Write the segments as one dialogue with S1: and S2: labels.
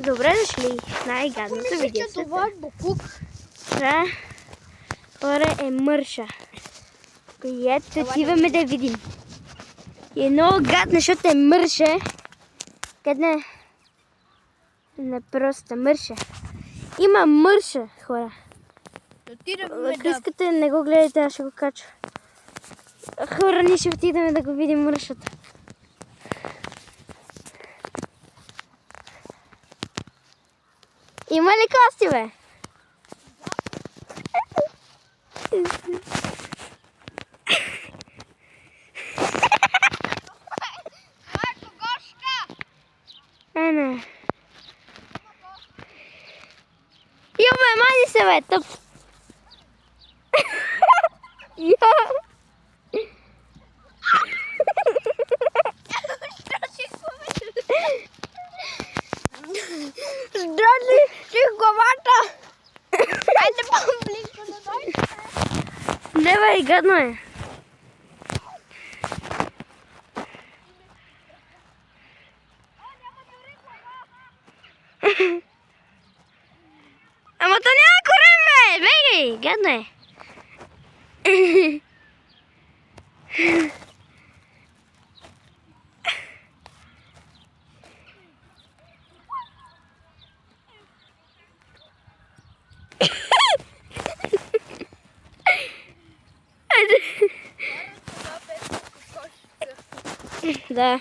S1: Добре дошли в най-гадното видео.
S2: Това е букук.
S1: Това хора е мърша, която отиваме да видим. И е много гадна, защото е мърша. Гадна не просто мърша. Има мърша, хора. Ако искате, не го гледайте, аз ще го кача. Хора, ние ще отидем да го видим мършата. Има ли кости, бе? Не. Бе, мани се, бе, тъп.
S2: Здравей, си главата! Айде по-близко да дойдеш.
S1: Не, бе, гадно е. Ама то няма корем, бе! Бегай! Гадно е. Да.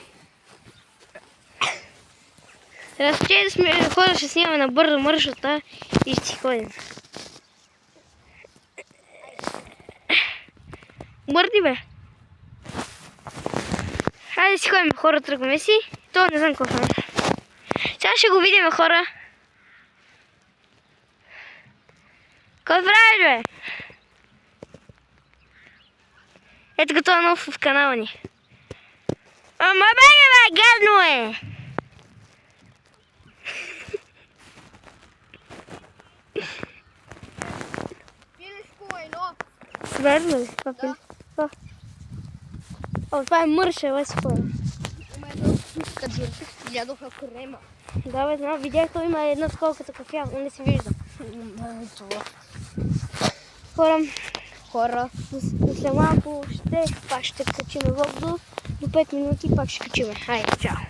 S1: Разче да сме хора, ще снимаме на бързо мършата и ще си ходим. Бърди, бе. Хайде си ходим, хора, тръгваме си. То не знам какво е. Сега ще го видим, хора. Какво правиш, бе? Ето като е нов в канала ни. Ама бе, гадно е!
S2: Пилешко едно.
S1: Сверно ли? Да. О, това е мърша, леси хора.
S2: Има едно кадир. Ядоха крема.
S1: Да, бе, знам, видях, има едно такова като кафя, но не се вижда. Хора, след малко пак ще качим влог до 5 минути, пак ще качим. Хайде, чао!